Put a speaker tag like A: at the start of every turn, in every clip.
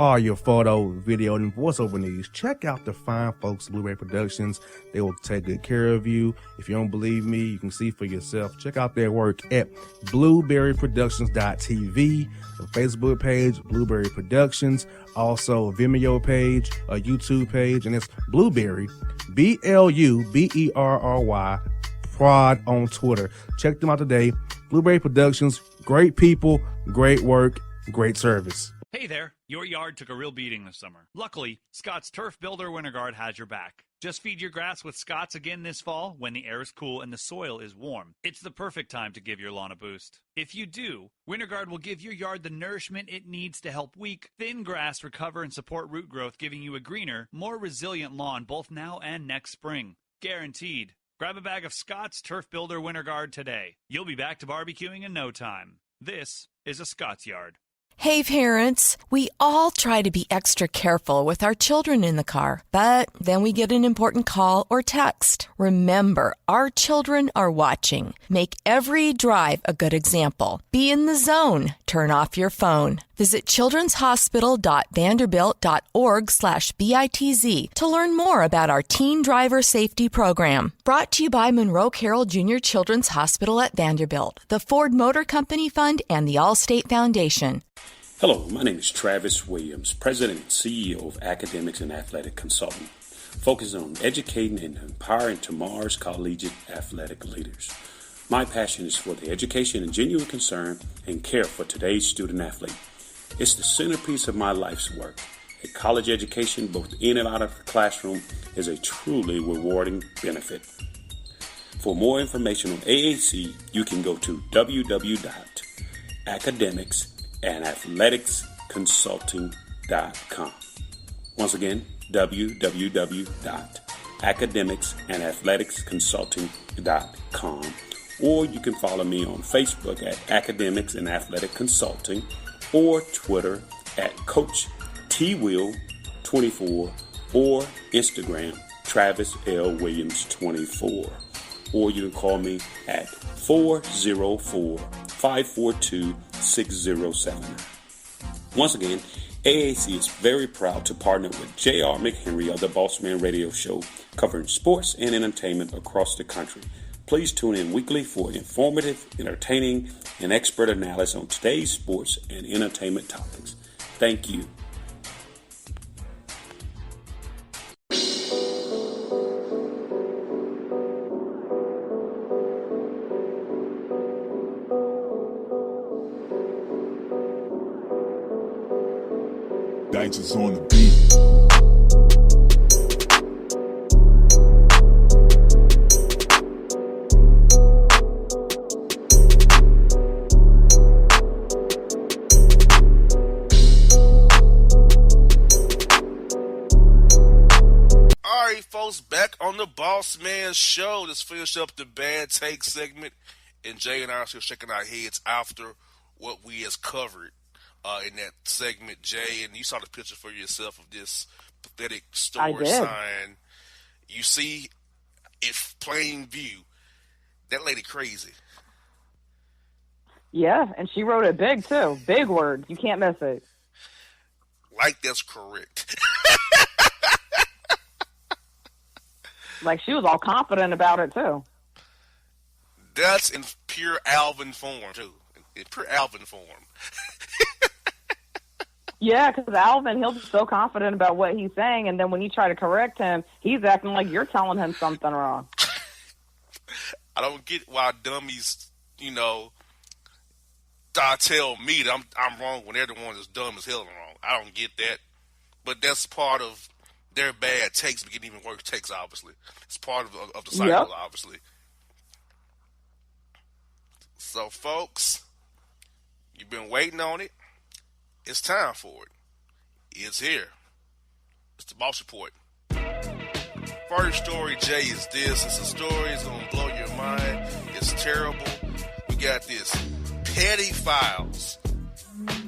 A: all your photo, video, and voiceover needs, check out the fine folks at Blueberry Productions. They will take good care of you. If you don't believe me, you can see for yourself. Check out their work at blueberryproductions.tv, the Facebook page, Blueberry Productions, also a Vimeo page, a YouTube page, and it's Blueberry, BLUBERRY, Prod on Twitter. Check them out today. Blueberry Productions, great people, great work, great service.
B: Hey there, your yard took a real beating this summer. Luckily, Scott's Turf Builder Winter Guard has your back. Just feed your grass with Scott's again this fall when the air is cool and the soil is warm. It's the perfect time to give your lawn a boost. If you do, Winter Guard will give your yard the nourishment it needs to help weak, thin grass recover and support root growth, giving you a greener, more resilient lawn both now and next spring. Guaranteed. Grab a bag of Scott's Turf Builder Winter Guard today. You'll be back to barbecuing in no time. This is a Scott's Yard.
C: Hey parents, we all try to be extra careful with our children in the car, but then we get an important call or text. Remember, our children are watching. Make every drive a good example. Be in the zone. Turn off your phone. Visit childrenshospital.vanderbilt.org/BITZ to learn more about our teen driver safety program. Brought to you by Monroe Carroll Jr. Children's Hospital at Vanderbilt, the Ford Motor Company Fund, and the Allstate Foundation.
D: Hello, my name is Travis Williams, President and CEO of Academics and Athletic Consulting, focusing on educating and empowering tomorrow's collegiate athletic leaders. My passion is for the education and genuine concern and care for today's student athlete. It's the centerpiece of my life's work. A college education, both in and out of the classroom, is a truly rewarding benefit. For more information on AAC, you can go to www.academicsandathleticsconsulting.com. Once again, www.academicsandathleticsconsulting.com. Or you can follow me on Facebook at Academics and Athletic Consulting, or Twitter at Coach TWill24, or Instagram Travis L. Williams 24. Or you can call me at 404-542-6079. Once again, AAC is very proud to partner with J.R. McHenry of the Bossman Radio Show, covering sports and entertainment across the country. Please tune in weekly for informative, entertaining, and expert analysis on today's sports and entertainment topics. Thank you.
E: Dice is on the beat.
F: Back on the Bossman Show. Let's finish up the bad take segment, and Jay and I are still shaking our heads after what we has covered in that segment. Jay, and you saw the picture for yourself of this pathetic store sign. You see it plain view. That lady crazy.
G: Yeah, and she wrote it big too. Big words. You can't miss it.
F: Like that's correct.
G: Like, she was all confident about it, too.
F: That's in pure Alvin form, too. In pure Alvin form.
G: Yeah, because Alvin, he'll be so confident about what he's saying, and then when you try to correct him, he's acting like you're telling him something wrong.
F: I don't get why dummies, tell me that I'm wrong when they're the one that's dumb as hell and wrong. I don't get that. But that's part of their bad takes, but getting even worse takes, obviously. It's part of the cycle, obviously. So, folks, you've been waiting on it. It's time for it. It's here. It's the Boss Report. First story, Jay, is this. It's a story. It's going to blow your mind. It's terrible. We got this. Petty files.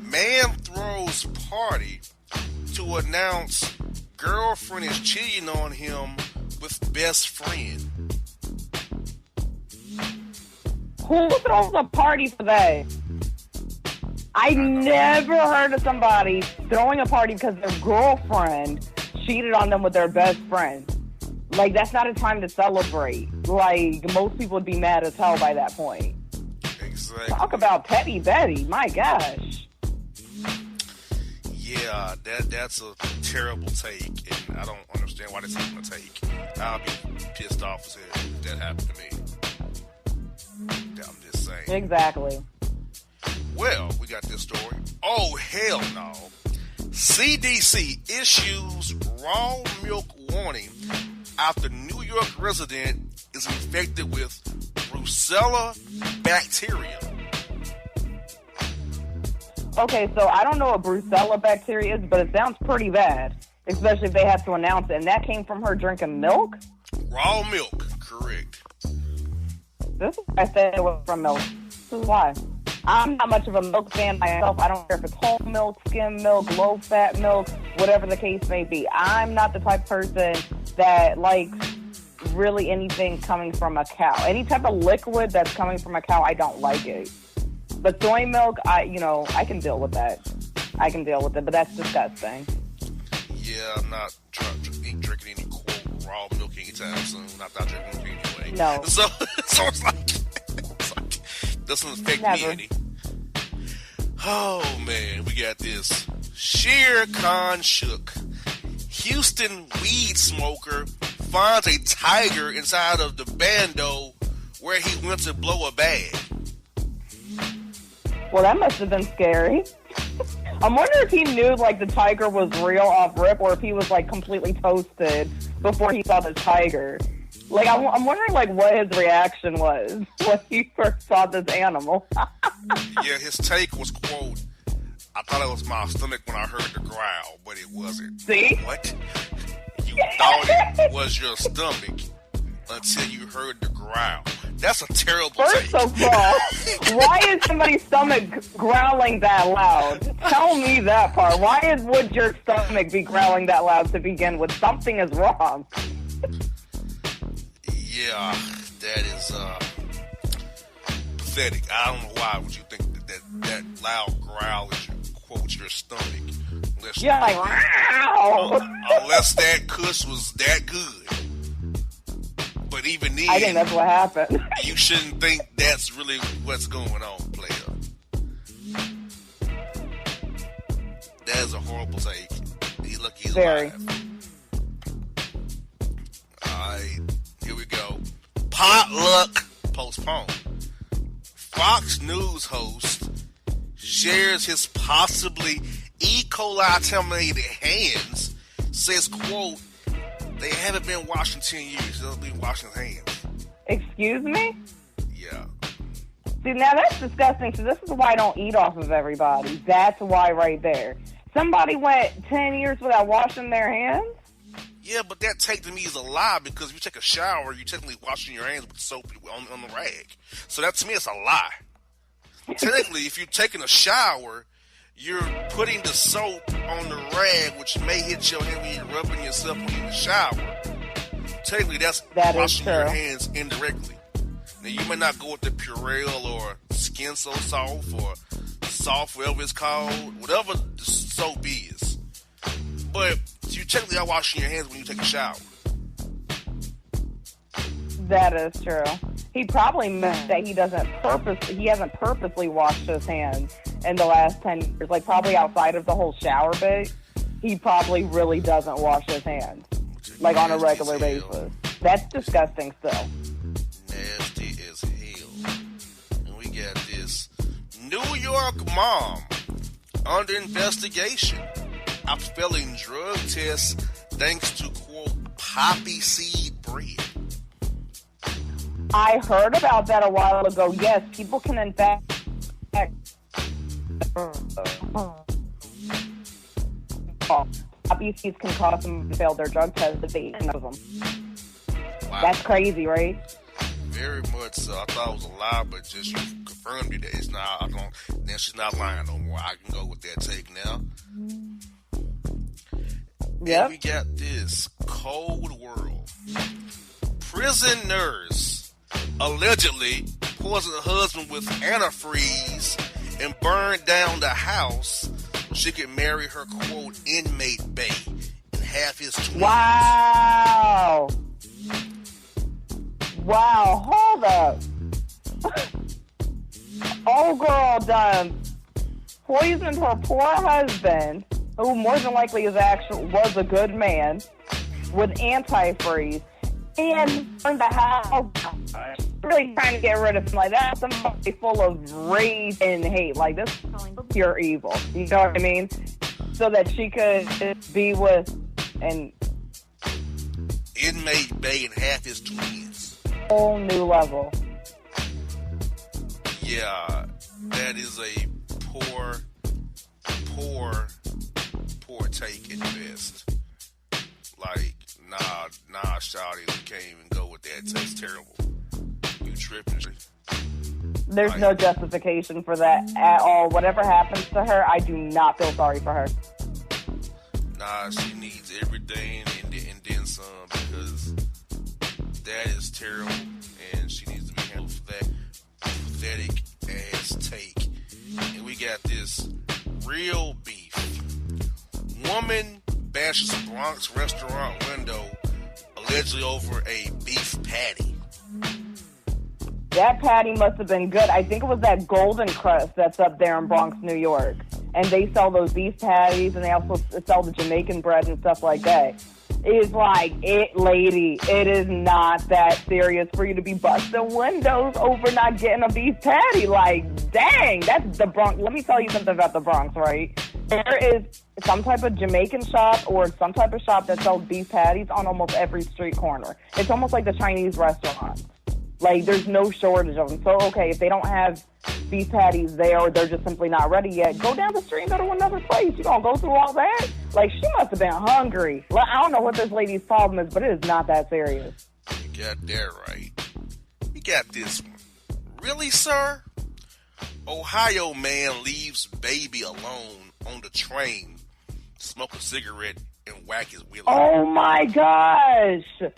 F: Man throws party to announce girlfriend is cheating on him with best friend.
G: Who throws a party for that? I never heard of somebody throwing a party because their girlfriend cheated on them with their best friend. Like, that's not a time to celebrate. Like, most people would be mad as hell by that point.
F: Exactly.
G: Talk about petty Betty. My gosh.
F: Yeah, that's a terrible take, and I don't understand why that's even a take. I'll be pissed off as hell if that happened to me. I'm just saying.
G: Exactly.
F: Well, we got this story. Oh, hell no. CDC issues raw milk warning after New York resident is infected with Brucella bacteria.
G: Okay, so I don't know what Brucella bacteria is, but it sounds pretty bad, especially if they have to announce it. And that came from her drinking milk?
F: Raw milk, correct.
G: This is why I said it was from milk. This is why. I'm not much of a milk fan myself. I don't care if it's whole milk, skim milk, low-fat milk, whatever the case may be. I'm not the type of person that likes really anything coming from a cow. Any type of liquid that's coming from a cow, I don't like it. But soy milk, I can deal with that. I can deal with it, but that's disgusting.
F: Yeah, I'm not drinking any quote raw milk anytime soon. Not drinking milk anyway.
G: No.
F: So it's like doesn't affect me any. Oh man, we got this. Shere Khan shook. Houston weed smoker finds a tiger inside of the bando where he went to blow a bag.
G: Well, that must have been scary. I'm wondering if he knew, like, the tiger was real off rip, or if he was, like, completely toasted before he saw the tiger. Like, I'm wondering, like, what his reaction was when he first saw this animal.
F: Yeah, his take was, quote, I thought it was my stomach when I heard the growl, but it wasn't.
G: See?
F: What? You thought it was your stomach until you heard the growl. That's a terrible take.
G: First of all, why is somebody's stomach growling that loud? Tell me that part. Why would your stomach be growling that loud to begin with? Something is wrong.
F: Yeah, that is pathetic. I don't know why would you think that loud growl is quote your stomach. Unless
G: You're like, wow.
F: Unless that kush was that good. But even then,
G: I think that's what happened.
F: You shouldn't think that's really what's going on, player. That is a horrible take. He's lucky he's alive. Alright, here we go. Potluck postponed. Fox News host shares his possibly E. coli contaminated hands, says, quote, they haven't been washing 10 years. They'll be washing his hands.
G: Excuse me?
F: Yeah.
G: See, now that's disgusting. So this is why I don't eat off of everybody. That's why right there. Somebody went 10 years without washing their hands?
F: Yeah, but that take to me is a lie because if you take a shower, you're technically washing your hands with soap on the rag. So that to me is a lie. Technically, if you're taking a shower, you're putting the soap on the rag, which may hit your hand when you're rubbing yourself when you're in the shower. Technically, that's washing your hands indirectly. Now, you may not go with the Purell or Skin So Soft or Soft, whatever it's called, whatever the soap is. But you technically are washing your hands when you take a shower.
G: That is true. He probably meant that he hasn't purposely washed his hands in the last 10 years. Like, probably outside of the whole shower bit, he probably really doesn't wash his hands, like, on a regular basis. That's disgusting still.
F: Nasty as hell. And we got this New York mom under investigation after failing drug tests thanks to, quote, poppy seed bread.
G: I heard about that a while ago. Yes, people can in fact poppy seeds can cause them to fail their drug test if they eat enough of them. Wow. That's crazy, right?
F: Very much so. I thought it was a lie, but just you confirmed it that it's not. Now she's not lying no more. I can go with that take now.
G: Yeah.
F: And we got this cold world. Prison nurse allegedly poisoned her husband with antifreeze and burned down the house so she could marry her, quote, inmate bae and have his twins.
G: Wow. Wow, hold up. Old girl done poisoned her poor husband, who more than likely was a good man, with antifreeze, and burned the house. Really trying to get rid of him. Like, that's somebody full of rage and hate. Like, this is pure evil. You know what I mean? So that she could be with an
F: inmate bae and half his twins.
G: Whole new level.
F: Yeah, that is a poor take at best. Like, nah, shawty, we can't even go with that. It tastes terrible. You tripping.
G: There's no justification for that at all. Whatever happens to her, I do not feel sorry for her.
F: Nah, she needs everything and then some, because that is terrible, and she needs to be handled for that pathetic ass take. And we got this real beef. Woman bashes Bronx restaurant window allegedly over a beef patty.
G: That patty must have been good. I think it was that Golden Crust that's up there in Bronx, New York. And they sell those beef patties, and they also sell the Jamaican bread and stuff like that. It's like, lady, it is not that serious for you to be busting windows over not getting a beef patty. Like, dang, that's the Bronx. Let me tell you something about the Bronx, right? There is some type of Jamaican shop or some type of shop that sells beef patties on almost every street corner. It's almost like the Chinese restaurants. Like, there's no shortage of them. So, okay, if they don't have beef patties there or they're just simply not ready yet, go down the street and go to another place. You gonna go through all that? Like, she must have been hungry. I don't know what this lady's problem is, but it is not that serious.
F: You got that right. We got this one. Really, sir? Ohio man leaves baby alone on the train, smoke a cigarette, and whack his wheel.
G: Oh, my gosh.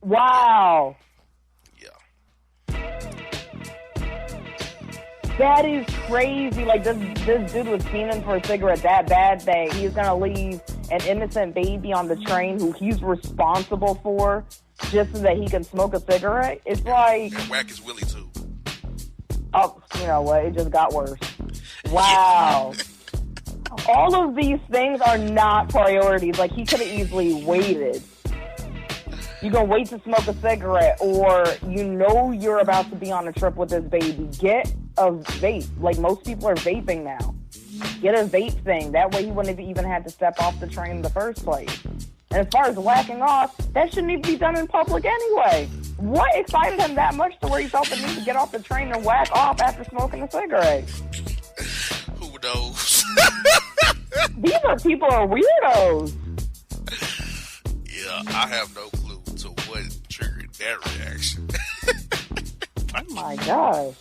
G: Wow. That is crazy. Like, this dude was fiending for a cigarette that bad that he's going to leave an innocent baby on the train who he's responsible for just so that he can smoke a cigarette. It's like...
F: And whack his willy, too.
G: Oh, you know what? It just got worse. Wow. All of these things are not priorities. Like, he could have easily waited. You gonna wait to smoke a cigarette, or you know you're about to be on a trip with this baby. Get a vape. Like, most people are vaping now. Get a vape thing. That way he wouldn't have even had to step off the train in the first place. And as far as whacking off, that shouldn't even be done in public anyway. What excited him that much to where he felt the need to get off the train and whack off after smoking a cigarette?
F: Who knows?
G: People are weirdos.
F: Yeah, I have no clue to what triggered that reaction.
G: Oh my gosh.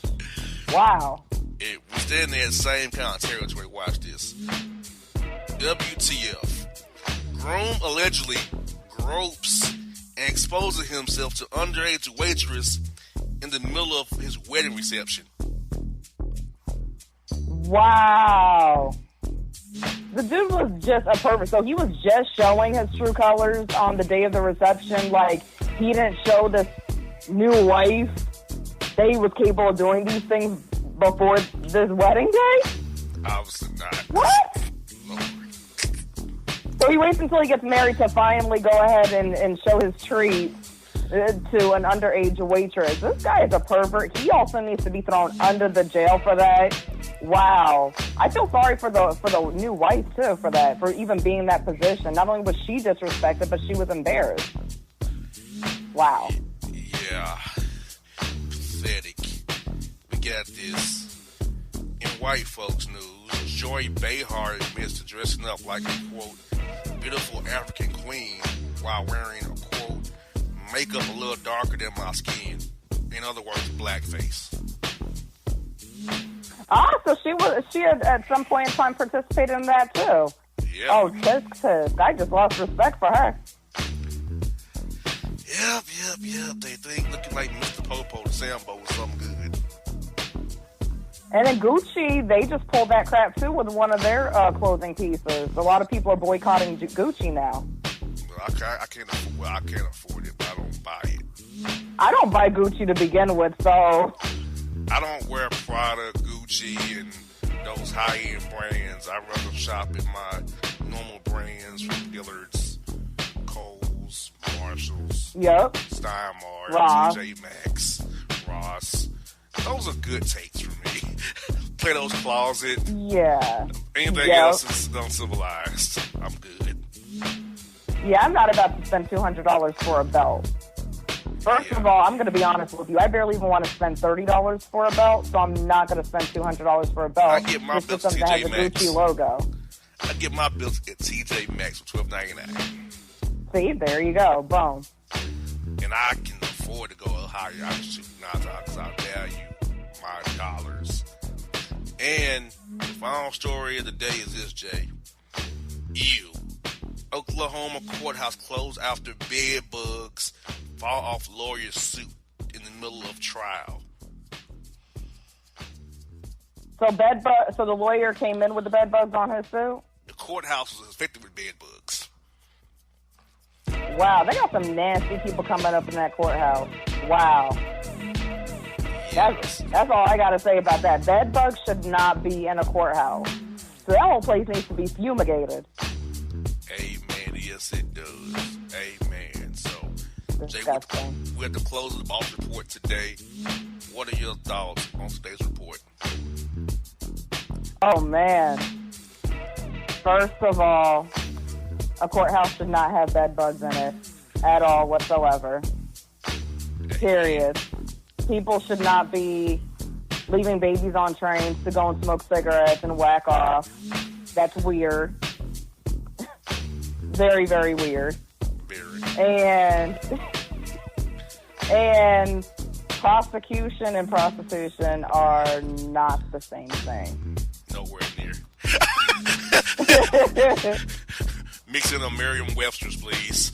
G: Wow.
F: We stay in that same kind of territory. Watch this. WTF. Groom allegedly gropes and exposes himself to underage waitress in the middle of his wedding reception.
G: Wow. The dude was just a pervert. So he was just showing his true colors on the day of the reception. Like, he didn't show this new wife that he was capable of doing these things before this wedding day?
F: Obviously not.
G: What?
F: Lord.
G: So he waits until he gets married to finally go ahead and show his treat to an underage waitress. This guy is a pervert. He also needs to be thrown under the jail for that. Wow. I feel sorry for the new wife, too, for that, for even being in that position. Not only was she disrespected, but she was embarrassed. Wow.
F: Yeah. Pathetic. We got this. In white folks news, Joy Behar admits to dressing up like a, quote, beautiful African queen while wearing a, quote, makeup a little darker than my skin. In other words, blackface.
G: So she had at some point in time participated in that too.
F: Yep.
G: Oh, tisk. I just lost respect for her.
F: Yep. They think looking like Mr. Popo to Sambo was something good.
G: And then Gucci, they just pulled that crap too with one of their clothing pieces. A lot of people are boycotting Gucci now.
F: Well, I can't afford it, but I don't buy it.
G: I don't buy Gucci to begin with, so
F: I don't wear Prada, Gucci, and those high-end brands. I'd rather shop in my normal brands from Dillard's, Kohl's, Marshalls,
G: yep,
F: Steinmart,
G: Ross.
F: TJ Maxx, Ross. Those are good takes for me. Plato's Closet.
G: Yeah.
F: Anything else is uncivilized. I'm good.
G: Yeah, I'm not about to spend $200 for a belt. First of all, I'm going to be honest with you. I barely even want to spend $30 for a belt, so I'm not going to spend $200 for a belt.
F: I get my belts at
G: that has
F: TJ
G: a
F: Maxx.
G: Gucci logo.
F: I get my belts at TJ Maxx for $12.99.
G: See, there you go. Boom.
F: And I can afford to go higher. I'm shooting odds out because I value my dollars. And the final story of the day is this, Jay. Oklahoma courthouse closed after bed bugs fall off lawyer's suit in the middle of trial.
G: So the lawyer came in with the bed bugs on his suit?
F: The courthouse was infected with bed bugs.
G: Wow, they got some nasty people coming up in that courthouse. Wow.
F: Yes.
G: That's all I got to say about that. Bed bugs should not be in a courthouse. So that whole place needs to be fumigated.
F: Amen. Yes, it does. Amen. So, Jay,
G: Disgusting.
F: we're at the close of the Boss Report today. What are your thoughts on today's report?
G: Oh, man. First of all, a courthouse should not have bed bugs in it at all whatsoever. Period. People should not be leaving babies on trains to go and smoke cigarettes and whack off. That's weird. Very, very weird.
F: Very.
G: And prosecution and prostitution are not the same thing.
F: Nowhere near. Mix in a Merriam-Webster's, please.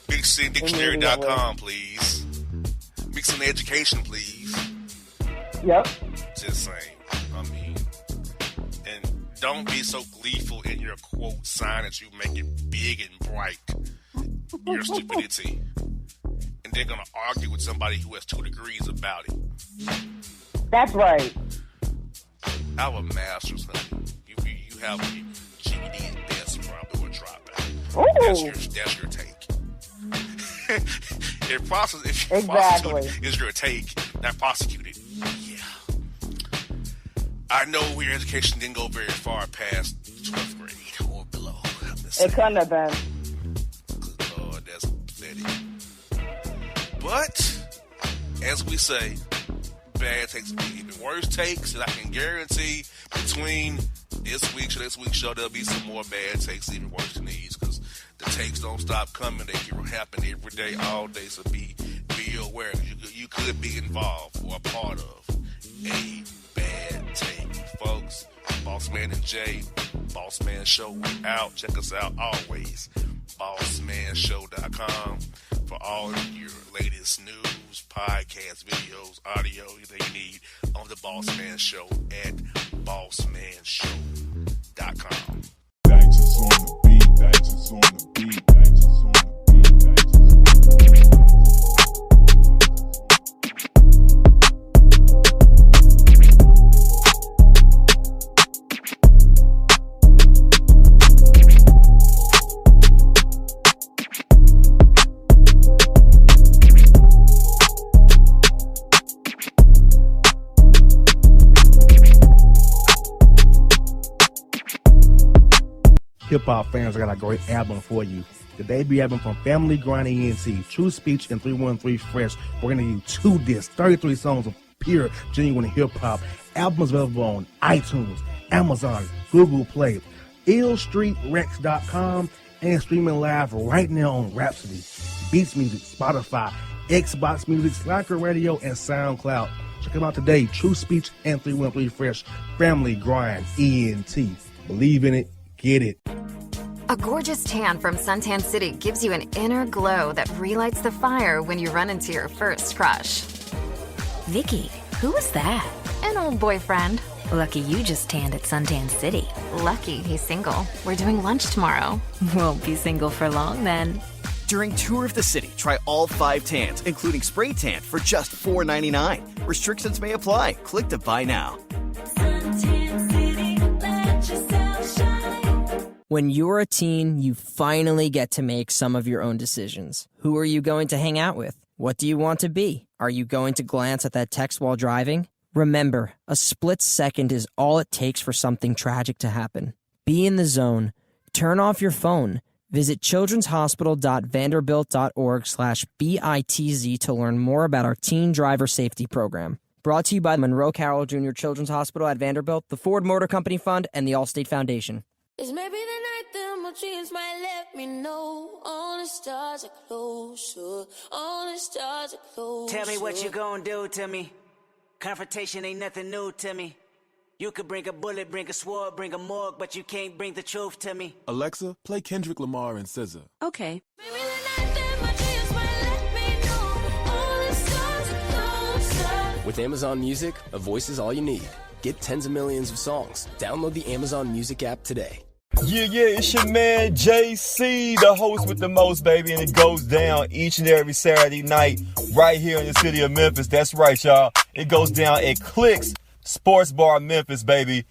F: MixinDictionary.com, please. Mix in education, please.
G: Yep.
F: Just saying. I mean, and don't be so gleeful in your quote sign that you make it big and bright. Your stupidity. And they're going to argue with somebody who has 2 degrees about it.
G: That's right.
F: I have a master's, honey. You have a GED at best, probably, or dropout.
G: Ooh.
F: That's your take. if
G: Exactly.
F: prostitute is your take, not prosecuted, yeah. I know your education didn't go very far past 12th grade or below.
G: It couldn't have been.
F: Good Lord, that's pathetic. But, as we say, bad takes be even worse takes, and I can guarantee between this week's or next week's show, there'll be some more bad takes even worse than these, because the takes don't stop coming. They can happen every day, all day, so be aware. You could be involved or a part of a bad take, folks. Bossman and Jay, Bossman Show, we out. Check us out always, bossmanshow.com, for all of your latest news, podcasts, videos, audio, anything you need on the Bossman Show at bossmanshow.com.
E: Digits on the beat, digits on the beat, digits on the beat, digits on the beat.
A: Hip hop fans, I got a great album for you. The debut album from Family Grind ENT, True Speech and 313 Fresh. We're going to give you 2 discs, 33 songs of pure, genuine hip hop. Albums available on iTunes, Amazon, Google Play, illstreetrex.com, and streaming live right now on Rhapsody, Beats Music, Spotify, Xbox Music, Slacker Radio, and SoundCloud. Check them out today. True Speech and 313 Fresh. Family Grind ENT. Believe in it. Get it.
H: A gorgeous tan from Suntan City gives you an inner glow that relights the fire when you run into your first crush.
I: Vicky, who was that?
H: An old boyfriend.
I: Lucky you just tanned at Suntan City.
H: Lucky he's single. We're doing lunch tomorrow.
I: Won't be single for long then.
J: During Tour of the City, try all 5 tans, including spray tan, for just $4.99. Restrictions may apply. Click to buy now.
K: When you're a teen, you finally get to make some of your own decisions. Who are you going to hang out with? What do you want to be? Are you going to glance at that text while driving? Remember, a split second is all it takes for something tragic to happen. Be in the zone. Turn off your phone. Visit childrenshospital.vanderbilt.org/BITZ to learn more about our teen driver safety program. Brought to you by Monroe Carroll Jr. Children's Hospital at Vanderbilt, the Ford Motor Company Fund, and the Allstate Foundation.
L: It's maybe the night that my dreams might let me know. All the stars are closer. All the stars are closer.
M: Tell me what you gonna do to me. Confrontation ain't nothing new to me. You could bring a bullet, bring a sword, bring a morgue, but you can't bring the truth to me.
E: Alexa, play Kendrick Lamar and SZA.
I: Okay.
L: Maybe the night that my dreams might let me know. All the stars are closer.
N: With Amazon Music, a voice is all you need. Get tens of millions of songs. Download the Amazon Music app today.
O: Yeah, it's your man JC, the host with the most, baby, and it goes down each and every Saturday night right here in the city of Memphis. That's right, y'all. It goes down at Clicks Sports Bar Memphis, baby.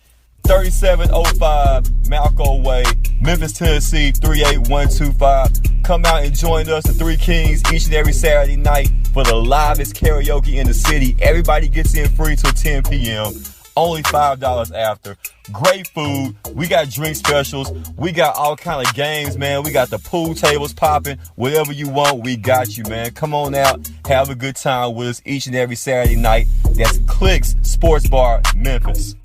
O: 3705 Malco Way, Memphis, Tennessee, 38125. Come out and join us, the Three Kings, each and every Saturday night for the livest karaoke in the city. Everybody gets in free till 10 p.m. Only $5 after. Great food. We got drink specials. We got all kind of games, man. We got the pool tables popping. Whatever you want, we got you, man. Come on out. Have a good time with us each and every Saturday night. That's Clicks Sports Bar, Memphis.